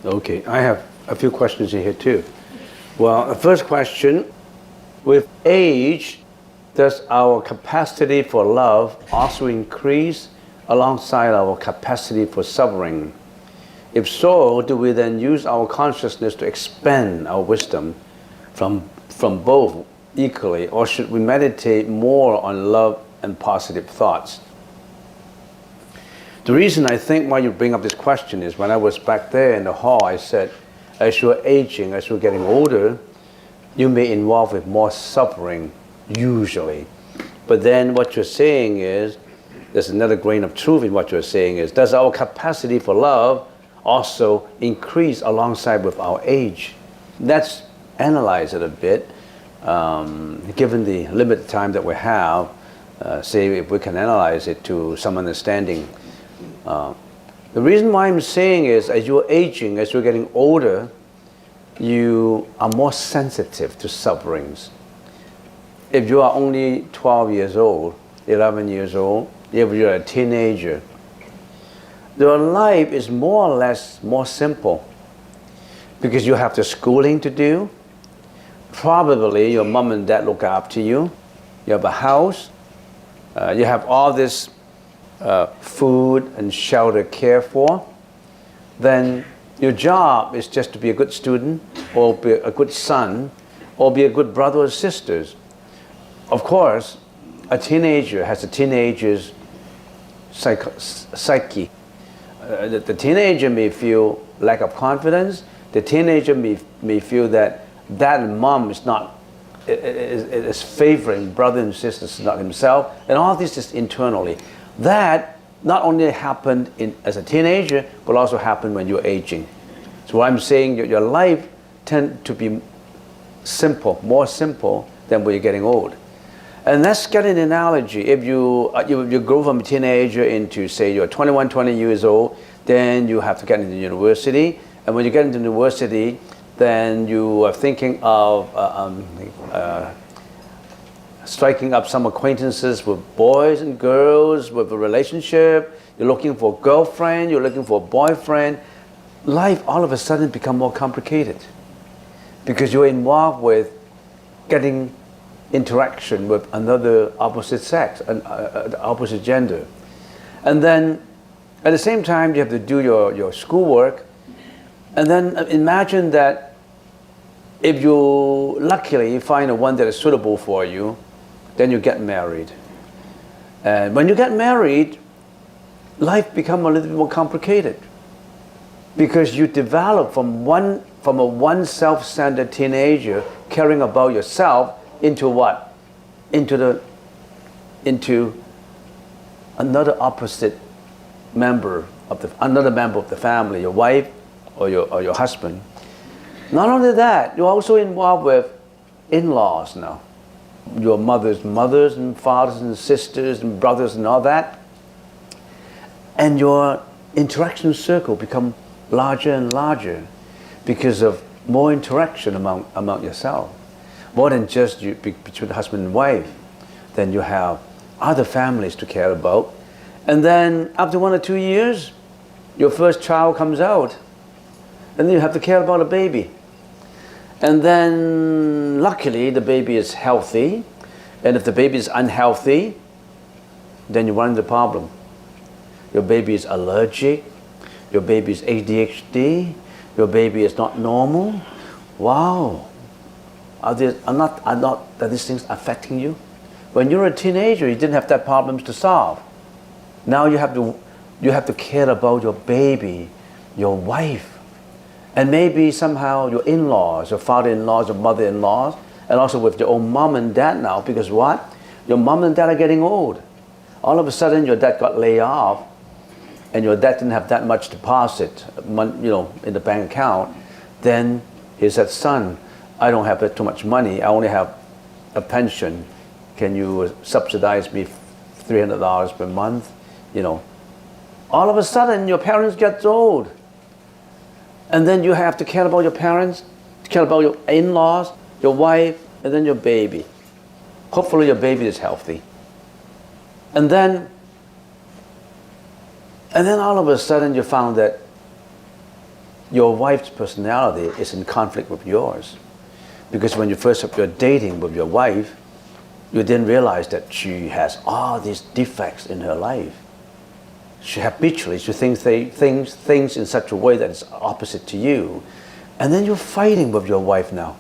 Okay, I have a few questions in here too. Well, the first question, with age, does our capacity for love also increase alongside our capacity for suffering? If so, do we then use our consciousness to expand our wisdom from both equally, or should we meditate more on love and positive thoughts? The reason I think why you bring up this question is when I was back there in the hall, I said, as you're aging, as you're getting older, you may involve with more suffering, usually. But then what you're saying is, there's another grain of truth in what you're saying is, does our capacity for love also increase alongside with our age? Let's analyze it a bit. Given the limited time that we have, say if we can analyze it to some understanding. The reason why I'm saying is, as you're aging, as you're getting older, you are more sensitive to sufferings. If you are only 12 years old, 11 years old, if you're a teenager, your life is more or less more simple because you have the schooling to do. Probably your mom and dad look after you. You have a house. You have all this food and shelter care for. Then your job is just to be a good student, or be a good son, or be a good brother or sisters. Of course, a teenager has a teenager's psyche. The teenager may feel lack of confidence. The teenager may feel that dad and mom is favoring brother and sisters, not himself, and all this is internally. That not only happened as a teenager, but also happened when you're aging. So what I'm saying, your life tends to be simple, more simple than when you're getting old. And let's get an analogy. If you grow from a teenager into, say, you're 21, 20 years old, then you have to get into university. And when you get into university, then you are thinking of striking up some acquaintances with boys and girls, with a relationship. You're looking for a girlfriend, you're looking for a boyfriend. Life all of a sudden become more complicated because you're involved with getting interaction with another opposite sex, opposite gender. And then at the same time you have to do your schoolwork. And then imagine that if you luckily find a one that is suitable for you, then you get married. And when you get married, life becomes a little bit more complicated because you develop from a one self-centered teenager caring about yourself into what? Into another opposite member of the family, your wife or your husband. Not only that, you're also involved with in-laws now. Your mothers and fathers and sisters and brothers and all that. And your interaction circle become larger and larger because of more interaction among yourself. More than just between husband and wife. Then you have other families to care about. And then after 1 or 2 years, your first child comes out. And then you have to care about a baby. And then luckily the baby is healthy. And if the baby is unhealthy, then you run into the problem. Your baby is allergic. Your baby is ADHD. Your baby is not normal. Wow. Are these things affecting you? When you're a teenager, you didn't have that problems to solve. Now you have to care about your baby, your wife, and maybe somehow your in-laws, your father-in-laws, your mother-in-laws, and also with your own mom and dad now, because what? Your mom and dad are getting old. All of a sudden your dad got laid off, and your dad didn't have that much deposit, in the bank account. Then he said, son, I don't have too much money. I only have a pension. Can you subsidize me $300 per month? You know, all of a sudden your parents get old. And then you have to care about your parents, care about your in-laws, your wife, and then your baby. Hopefully your baby is healthy. And then all of a sudden you found that your wife's personality is in conflict with yours. Because when you first were dating with your wife, you didn't realize that she has all these defects in her life. She habitually, she thinks things in such a way that it's opposite to you. And then you're fighting with your wife now.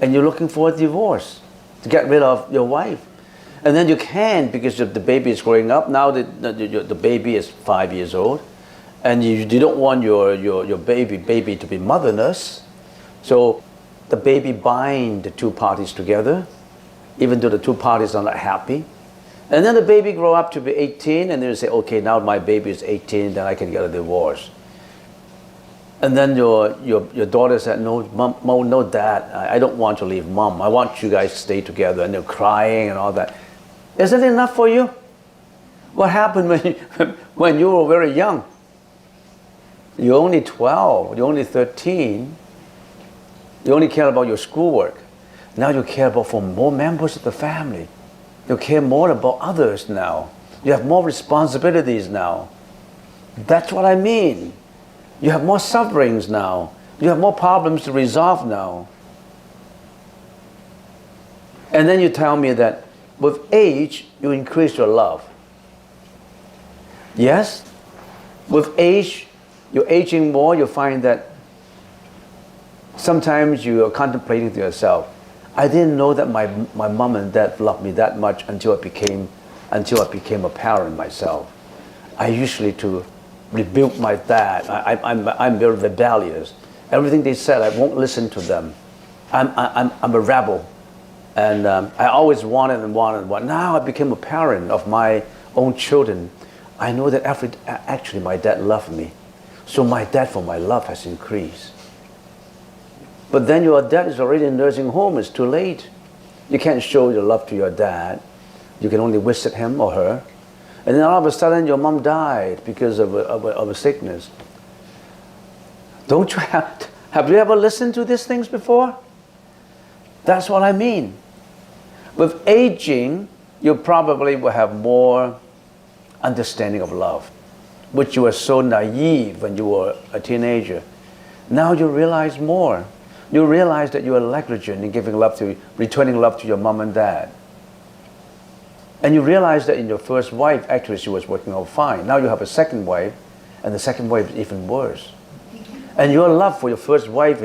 And you're looking for a divorce to get rid of your wife. And then you can't because the baby is growing up. Now the baby is 5 years old. And you don't want your baby to be motherless. So the baby binds the two parties together, even though the two parties are not happy. And then the baby grow up to be 18, and then you say, okay, now my baby is 18, then I can get a divorce. And then your daughter said, no, mom, no, dad, I don't want to leave mom. I want you guys to stay together. And they're crying and all that. Isn't it enough for you? What happened when you were very young? You're only 12, you're only 13. You only care about your schoolwork. Now you care about for more members of the family. You care more about others now. You have more responsibilities now. That's what I mean. You have more sufferings now. You have more problems to resolve now. And then you tell me that with age, you increase your love. Yes, with age, you're aging more, you find that sometimes you are contemplating to yourself, I didn't know that my mom and dad loved me that much until I became a parent myself. I usually to rebuke my dad. I'm very rebellious. Everything they said, I won't listen to them. I'm a rebel. And I always wanted. Now I became a parent of my own children. I know that actually my dad loved me. So my dad for my love has increased. But then your dad is already in a nursing home. It's too late. You can't show your love to your dad. You can only visit him or her. And then all of a sudden your mom died because of a sickness. Don't you have you ever listened to these things before? That's what I mean. With aging, you probably will have more understanding of love, which you were so naive when you were a teenager. Now you realize more. You realize that you are negligent in returning love to your mom and dad. And you realize that in your first wife, actually she was working out fine. Now you have a second wife, and the second wife is even worse. And your love for your first wife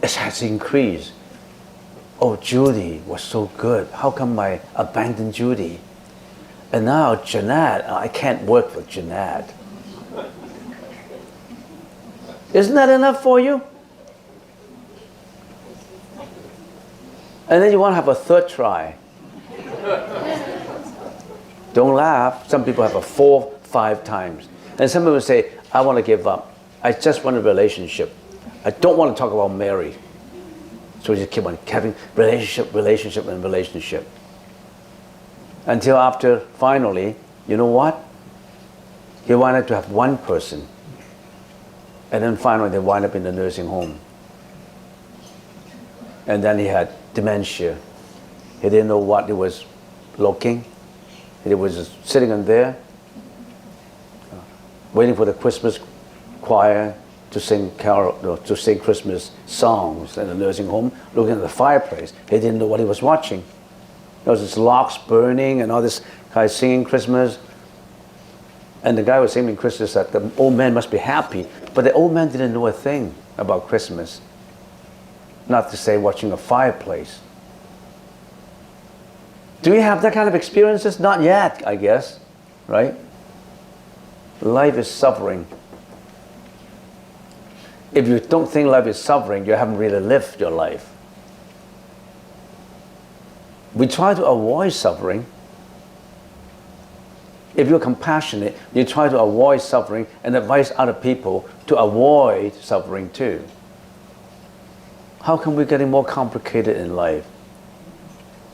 has increased. Oh, Judy was so good. How come I abandoned Judy? And now Jeanette, I can't work with Jeanette. Isn't that enough for you? And then you want to have a third try. Don't laugh. Some people have 4, 5 times. And some people say, I want to give up. I just want a relationship. I don't want to talk about marriage. So you just keep on having relationship. Until after, finally, you know what? He wanted to have one person. And then finally they wind up in the nursing home. And then he had dementia. He didn't know what he was looking. He was just sitting in there, waiting for the Christmas choir to sing Christmas songs in the nursing home, looking at the fireplace. He didn't know what he was watching. There was this logs burning and all this guy singing Christmas. And the guy was singing Christmas that the old man must be happy. But the old man didn't know a thing about Christmas. Not to say watching a fireplace. Do you have that kind of experiences? Not yet, I guess, right? Life is suffering. If you don't think life is suffering, you haven't really lived your life. We try to avoid suffering. If you're compassionate, you try to avoid suffering and advise other people to avoid suffering too. How come we're getting more complicated in life?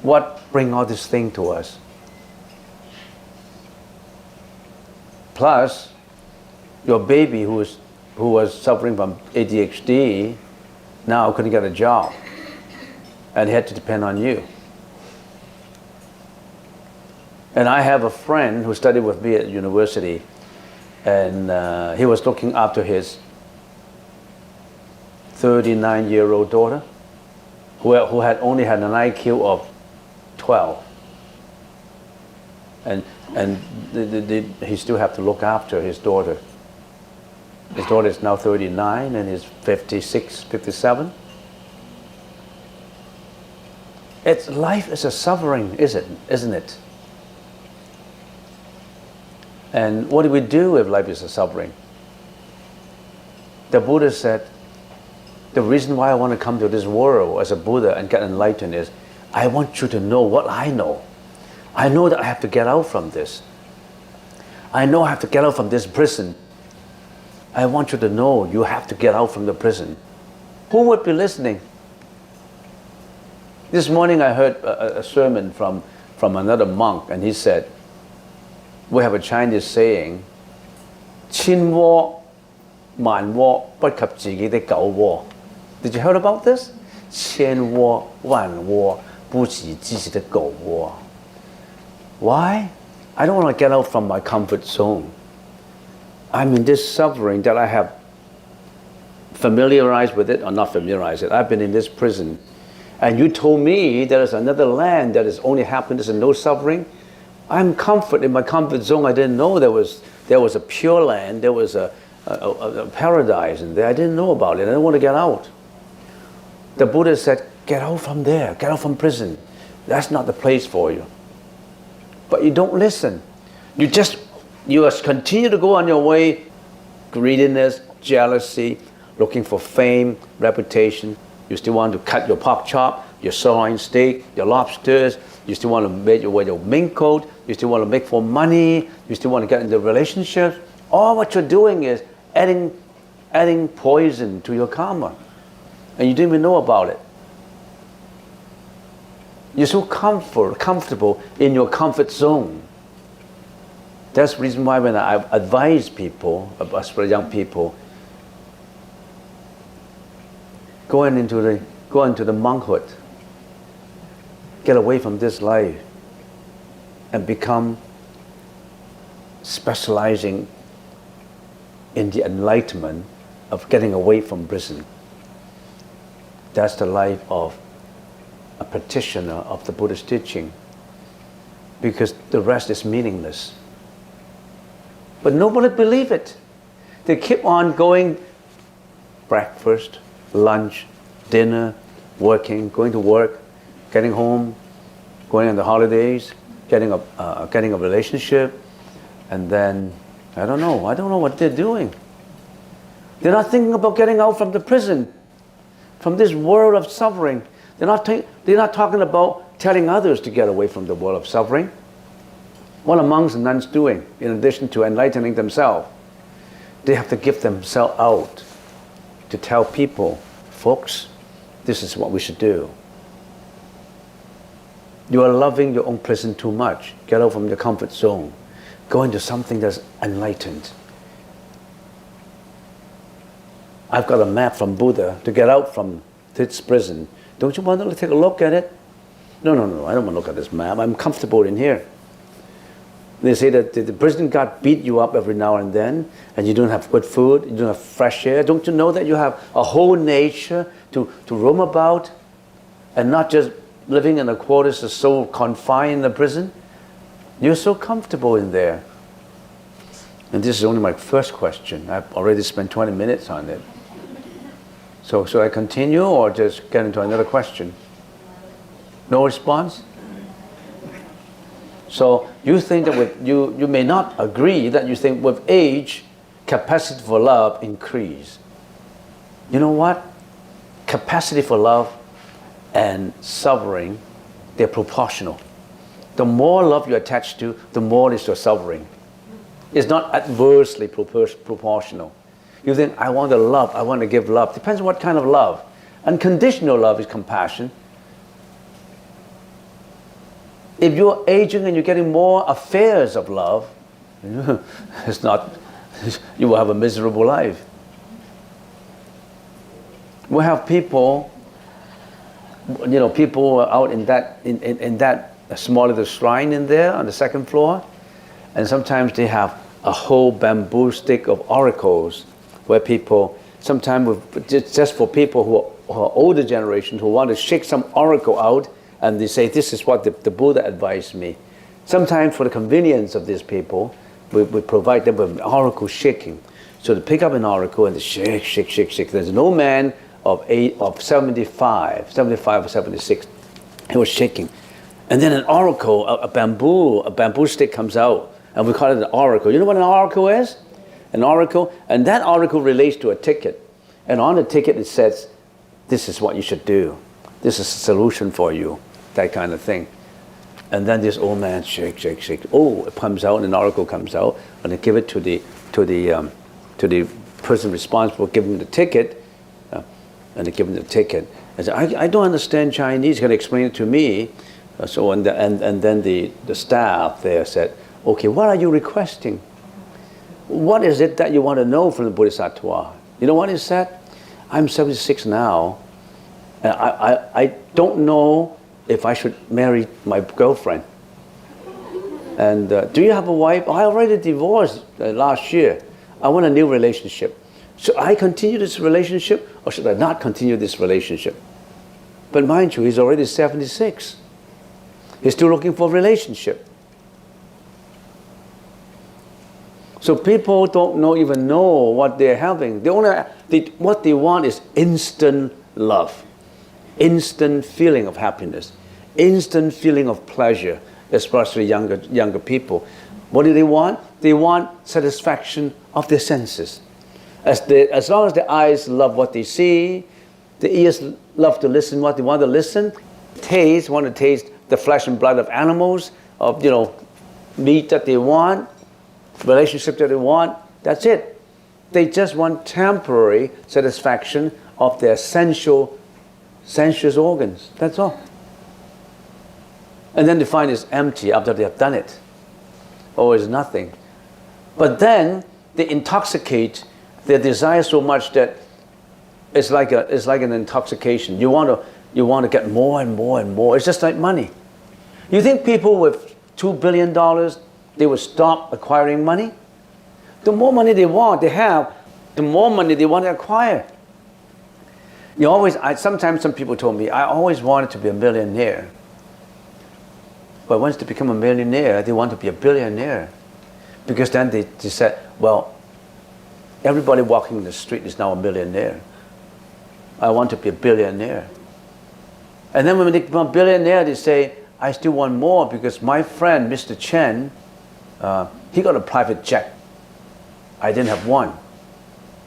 What bring all this thing to us? Plus, your baby who was suffering from ADHD now couldn't get a job and had to depend on you. And I have a friend who studied with me at university, and he was looking after his 39-year-old daughter who had only had an IQ of 12. And he still have to look after his daughter. His daughter is now 39 and he's 56, 57. Life is a suffering, isn't it? And what do we do if life is a suffering? The Buddha said, the reason why I want to come to this world as a Buddha and get enlightened is, I want you to know what I know. I know that I have to get out from this. I know I have to get out from this prison. I want you to know you have to get out from the prison. Who would be listening? This morning I heard a sermon from another monk, and he said, we have a Chinese saying, 千窩萬窩不及自己的狗窩. Did you hear about this? 千窩萬窩不及自己的狗窩. Why? I don't want to get out from my comfort zone. I'm in this suffering that I have familiarized with it or not familiarized it. I've been in this prison. And you told me there is another land that is only happiness and no suffering. I'm comfort in my comfort zone. I didn't know there was a pure land, there was a paradise in there. I didn't know about it. I didn't want to get out. The Buddha said, get out from there, get out from prison. That's not the place for you. But you don't listen. You just continue to go on your way, greediness, jealousy, looking for fame, reputation. You still want to cut your pork chop, your sirloin steak, your lobsters. You still want to wear your mink coat. You still want to make for money. You still want to get into relationships. All what you're doing is adding poison to your karma. And you didn't even know about it. You're so comfortable in your comfort zone. That's the reason why when I advise people, especially young people, go into the monkhood, get away from this life, and become specializing in the enlightenment of getting away from prison. That's the life of a practitioner of the Buddhist teaching, because the rest is meaningless. But nobody believes it. They keep on going, breakfast, lunch, dinner, working, going to work, getting home, going on the holidays, getting a relationship, and then I don't know what they're doing. They're not thinking about getting out from the prison, from this world of suffering. They're not talking about telling others to get away from the world of suffering. What are monks and nuns doing in addition to enlightening themselves? They have to give themselves out to tell people, folks, this is what we should do. You are loving your own prison too much. Get out from your comfort zone. Go into something that's enlightened. I've got a map from Buddha to get out from this prison. Don't you want to take a look at it? No, I don't want to look at this map. I'm comfortable in here. They say that the prison guard beat you up every now and then, and you don't have good food, you don't have fresh air. Don't you know that you have a whole nature to roam about, and not just living in a quarters that's so confined in the prison? You're so comfortable in there. And this is only my first question. I've already spent 20 minutes on it. So should I continue or just get into another question? No response? So you think that you may not agree that you think with age, capacity for love increase. You know what? Capacity for love and suffering, they're proportional. The more love you attach to, the more is your suffering. It's not adversely proportional. You think, I want to love, I want to give love. Depends on what kind of love. Unconditional love is compassion. If you're aging and you're getting more affairs of love, it's not, you will have a miserable life. We have people, people out in that small little shrine in there on the second floor, and sometimes they have a whole bamboo stick of oracles where people, sometimes just for people who are older generation who want to shake some oracle out, and they say, this is what the Buddha advised me. Sometimes for the convenience of these people, we provide them with oracle shaking. So they pick up an oracle and they shake, shake, shake, shake. There's no man of 75 or 76, he was shaking. And then an oracle, a bamboo stick comes out, and we call it an oracle. You know what an oracle is? An oracle, and that oracle relates to a ticket. And on the ticket it says, this is what you should do. This is a solution for you, that kind of thing. And then this old man shake, shake, shake. Oh, it comes out, and an oracle comes out, and they give it to the person responsible, give him the ticket, and they give him the ticket. I said, I don't understand Chinese. Can you explain it to me? And then the staff there said, okay, what are you requesting? What is it that you want to know from the Bodhisattva? You know what he said? I'm 76 now, and I don't know if I should marry my girlfriend. And do you have a wife? I already divorced last year. I want a new relationship. Should I continue this relationship, or should I not continue this relationship? But mind you, he's already 76. He's still looking for a relationship. So people don't even know what they're having. What they want is instant love, instant feeling of happiness, instant feeling of pleasure, especially younger people. What do they want? They want satisfaction of their senses. As long as the eyes love what they see, the ears love to listen what they want to listen, want to taste the flesh and blood of animals, of meat that they want, relationship that they want, that's it. They just want temporary satisfaction of their sensuous organs. That's all. And then they find it's empty after they have done it. Or it's nothing. But then they intoxicate their desire so much that it's like an intoxication. You want to get more and more and more. It's just like money. You think people with $2 billion, they will stop acquiring money? The more money they have, the more money they want to acquire. Sometimes some people told me, I always wanted to be a millionaire. But once they become a millionaire, they want to be a billionaire. Because then they said, well, everybody walking in the street is now a millionaire. I want to be a billionaire. And then when they become a billionaire, they say, I still want more because my friend, Mr. Chen, he got a private jet. I didn't have one.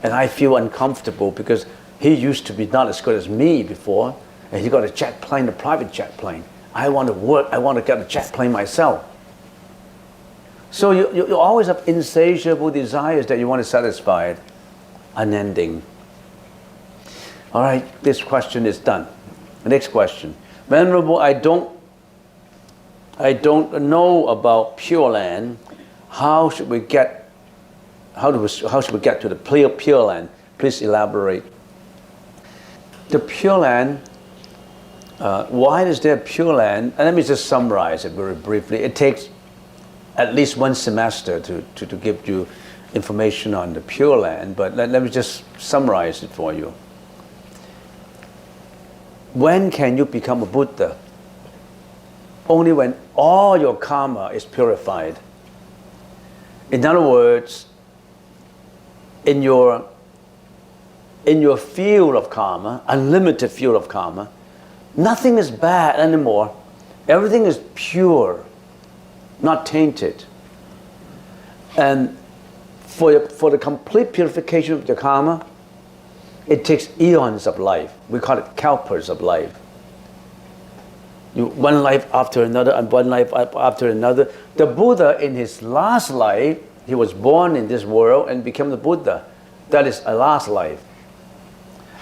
And I feel uncomfortable because he used to be not as good as me before, and he got a jet plane, a private jet plane. I want to work, I want to get a jet plane myself. So you always have insatiable desires that you want to satisfy, unending. All right, this question is done. The next question. Venerable, I don't know about Pure Land. How should we get to the Pure Land? Please elaborate. The Pure Land, why is there Pure Land? And let me just summarize it very briefly. It takes at least one semester to give you information on the Pure Land, but let me just summarize it for you. When can you become a Buddha? Only when all your karma is purified. In other words, in your field of karma, unlimited field of karma, nothing is bad anymore. Everything is pure, not tainted. And for the complete purification of the karma, it takes eons of life. We call it kalpas of life. One life after another, and one life after another. The Buddha, in his last life, he was born in this world and became the Buddha. That is a last life.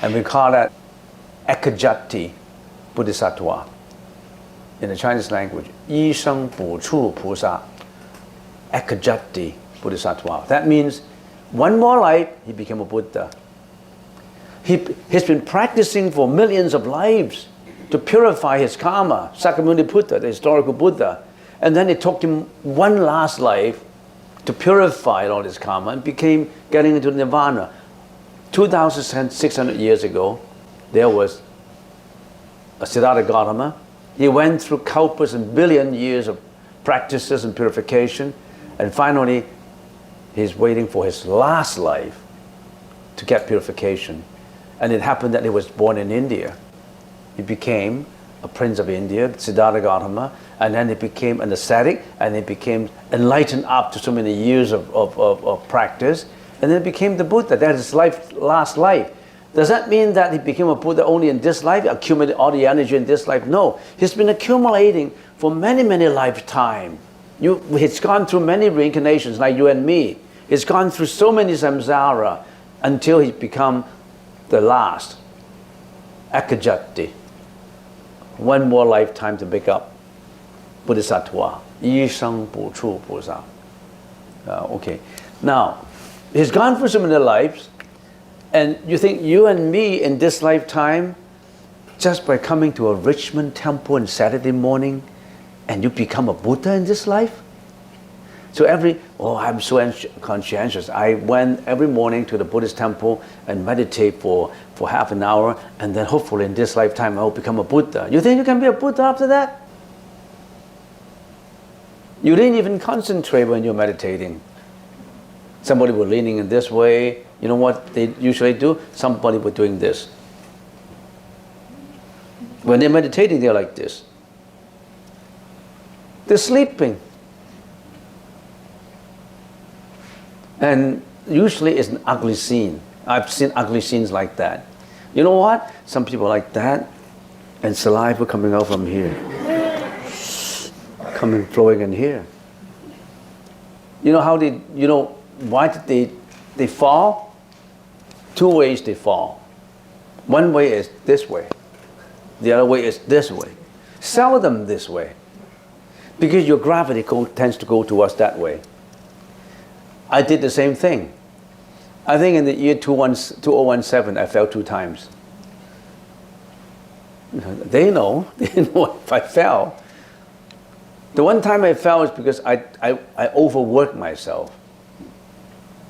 And we call that ekajati bodhisattva. In the Chinese language, 一生补处菩萨 ekajati bodhisattva. That means one more life, he became a Buddha. He's been practicing for millions of lives to purify his karma, Sakyamuni Buddha, the historical Buddha. And then it took him one last life to purify all his karma and became getting into nirvana. 2,600 years ago, there was a Siddhartha Gautama. He went through kalpas and billion years of practices and purification, and finally, he's waiting for his last life to get purification. And it happened that he was born in India. He became a prince of India, Siddhartha Gautama, and then he became an ascetic, and he became enlightened after so many years of practice, and then became the Buddha. That is his last life. Does that mean that he became a Buddha only in this life, accumulated all the energy in this life? No. He's been accumulating for many, many lifetimes. He's gone through many reincarnations like you and me. He's gone through so many samsara until he become the last. Ekajati. One more lifetime to pick up Bodhisattva. 一生补处菩萨. Okay. Now, he's gone through so many lives, and you think you and me in this lifetime, just by coming to a Richmond temple on Saturday morning, and you become a Buddha in this life? So I'm so conscientious. I went every morning to the Buddhist temple and meditate for half an hour, and then hopefully in this lifetime I will become a Buddha. You think you can be a Buddha after that? You didn't even concentrate when you're meditating. Somebody was leaning in this way. You know what they usually do? Somebody was doing this. When they're meditating, they're like this. They're sleeping. And usually it's an ugly scene. I've seen ugly scenes like that. You know what? Some people like that, and saliva coming out from here. Coming, flowing in here. You know why did they fall? Two ways they fall. One way is this way. The other way is this way. Seldom this way. Because your gravity tends to go towards that way. I did the same thing. I think in the year 2017, I fell 2 times. They know if I fell. The one time I fell is because I overworked myself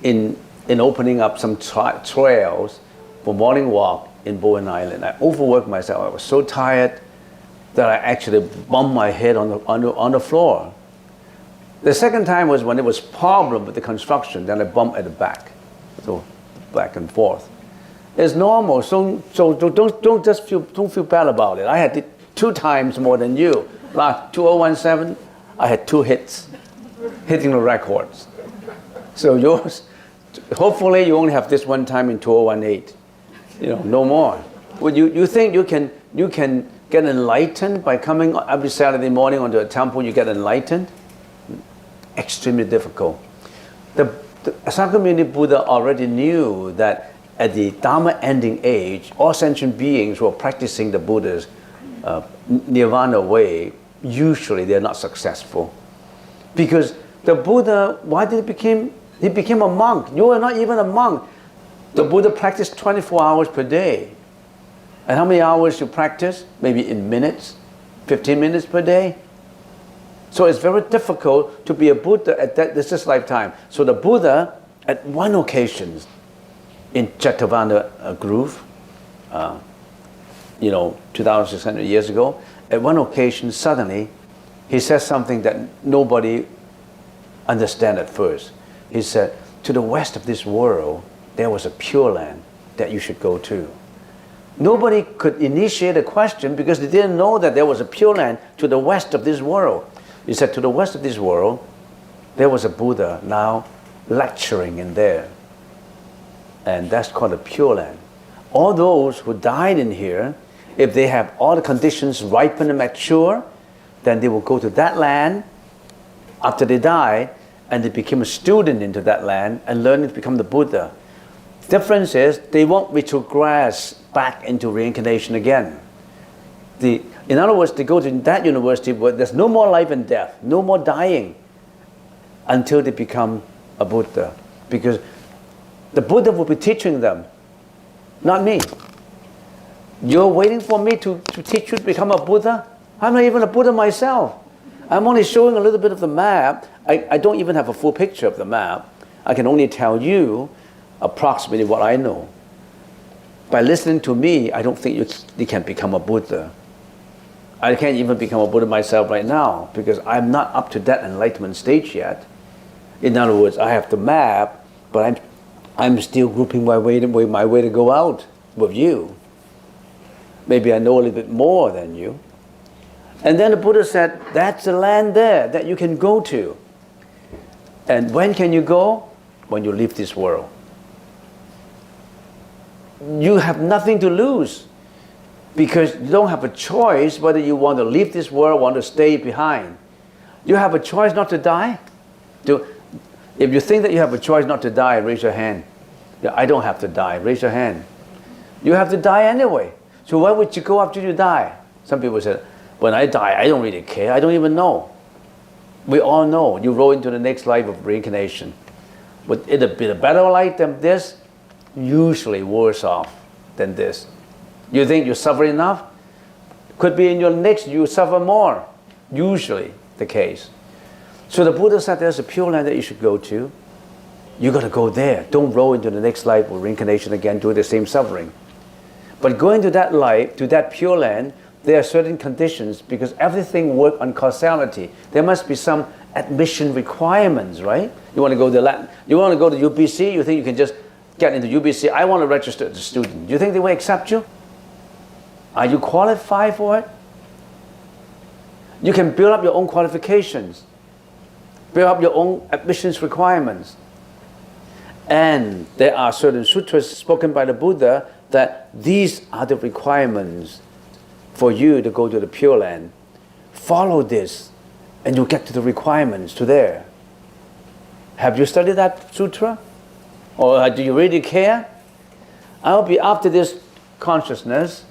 in opening up some trails for morning walk in Bowen Island. I overworked myself. I was so tired that I actually bumped my head on the floor. The second time was when there was problem with the construction. Then I bumped at the back, so back and forth. It's normal. So don't feel bad about it. I had it 2 times more than you. Like 2017, I had 2 hits, hitting the records. So yours, hopefully you only have this one time in 2018. No more. Would you think you can get enlightened by coming every Saturday morning onto a temple? You get enlightened. Extremely difficult. The Sakyamuni Buddha already knew that at the Dharma ending age, all sentient beings who are practicing the Buddha's nirvana way, usually they're not successful. Because the Buddha, why did he became a monk? You are not even a monk. The Buddha practiced 24 hours per day. And how many hours you practice? Maybe in minutes, 15 minutes per day. So it's very difficult to be a Buddha at this lifetime. So the Buddha, at one occasion, in Jetavana Grove, 2,600 years ago, at one occasion, suddenly, he said something that nobody understood at first. He said, to the west of this world, there was a pure land that you should go to. Nobody could initiate a question because they didn't know that there was a pure land to the west of this world. He said, to the west of this world, there was a Buddha now lecturing in there. And that's called a pure land. All those who died in here, if they have all the conditions ripen and mature, then they will go to that land after they die, and they become a student into that land and learn to become the Buddha. Difference is they won't retrogress back into reincarnation again. In other words, they go to that university where there's no more life and death, no more dying, until they become a Buddha. Because the Buddha will be teaching them, not me. You're waiting for me to teach you to become a Buddha? I'm not even a Buddha myself. I'm only showing a little bit of the map. I don't even have a full picture of the map. I can only tell you approximately what I know. By listening to me, I don't think you can become a Buddha. I can't even become a Buddha myself right now because I'm not up to that enlightenment stage yet. In other words, I have the map, but I'm still grouping my way to go out with you. Maybe I know a little bit more than you. And then the Buddha said, that's the land there that you can go to. And when can you go? When you leave this world. You have nothing to lose because you don't have a choice whether you want to leave this world or want to stay behind. You have a choice not to die. If you think that you have a choice not to die, raise your hand. I don't have to die, raise your hand. You have to die anyway. So why would you go after you die? Some people said, when I die, I don't really care. I don't even know. We all know you roll into the next life of reincarnation. Would it be a better life than this? Usually worse off than this. You think you suffer enough? Could be in your next you suffer more. Usually the case. So the Buddha said there's a pure land that you should go to. You got to go there. Don't roll into the next life of reincarnation again, do the same suffering. But going to that life, to that pure land, there are certain conditions because everything works on causality. There must be some admission requirements, right? You want to go to Latin, you want to go to UBC, you think you can just get into UBC, I want to register as a student. Do you think they will accept you? Are you qualified for it? You can build up your own qualifications, build up your own admissions requirements. And there are certain sutras spoken by the Buddha that these are the requirements for you to go to the Pure Land. Follow this and you'll get to the requirements to there. Have you studied that sutra? Or do you really care? I'll be after this consciousness,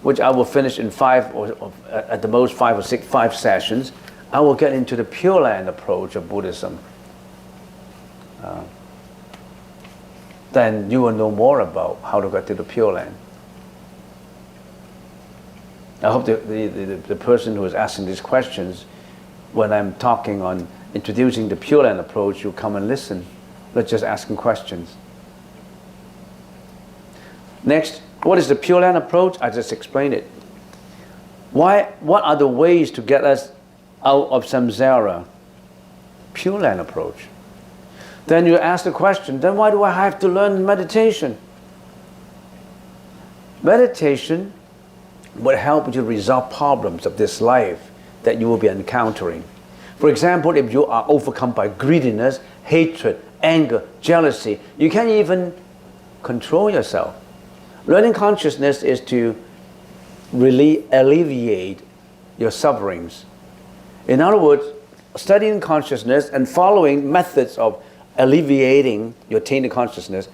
which I will finish in 5 or at the most 5 or 6 sessions. I will get into the Pure Land approach of Buddhism. Then you will know more about how to get to the Pure Land. I hope the person who is asking these questions, when I'm talking on introducing the Pure Land approach, you come and listen. Not just asking questions. Next, what is the Pure Land approach? I just explained it. What are the ways to get us out of samsara? Pure Land approach. Then you ask the question, then why do I have to learn meditation? Meditation will help you to resolve problems of this life that you will be encountering. For example, if you are overcome by greediness, hatred, anger, jealousy, you can't even control yourself. Learning consciousness is to really alleviate your sufferings. In other words, studying consciousness and following methods of alleviating your tainted consciousness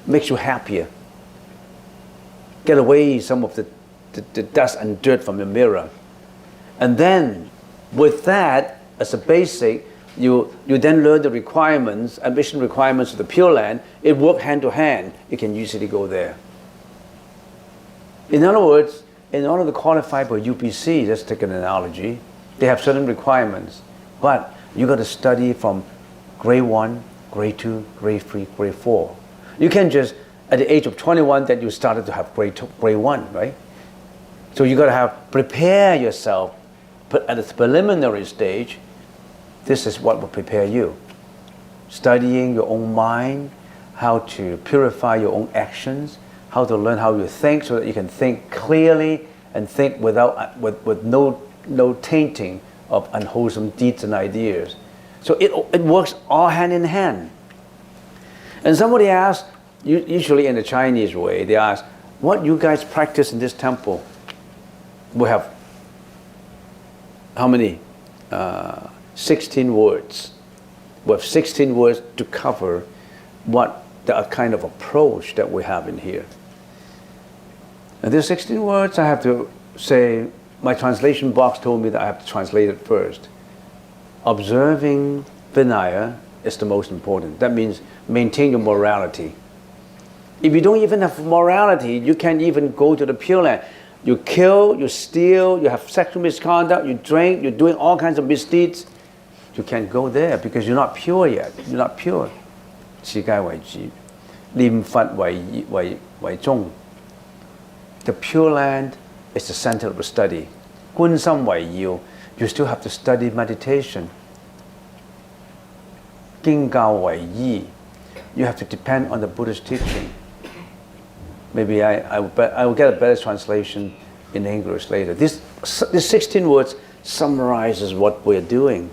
makes you happier. Get away some of the dust and dirt from your mirror. And then with that as a basic, you then learn the requirements, ambition requirements of the Pure Land. It works hand to hand. You can easily go there. In other words, in order to qualify for UPC, let's take an analogy, they have certain requirements. But you got to study from grade 1, grade 2, grade 3, grade 4. You can just, at the age of 21, that you started to have grade 1, right? So you got to prepare yourself at the preliminary stage. This is what will prepare you. Studying your own mind, how to purify your own actions, how to learn how you think so that you can think clearly and think with no tainting of unwholesome deeds and ideas. So it works all hand in hand. And somebody asked, usually in the Chinese way, they ask, what you guys practice in this temple? We have how many? 16 words. We have 16 words to cover what the kind of approach that we have in here. And there's 16 words I have to say. My translation box told me that I have to translate it first. Observing Vinaya is the most important. That means maintain your morality. If you don't even have morality, you can't even go to the Pure Land. You kill, you steal, you have sexual misconduct, you drink, you're doing all kinds of misdeeds. You can't go there because you're not pure yet. You're not pure. 持戒為主，念佛為宗。The Pure Land is the center of the study. 觀心為要. You still have to study meditation. 經教為依. You have to depend on the Buddhist teaching. Maybe I will get a better translation in English later. This 16 words summarizes what we're doing.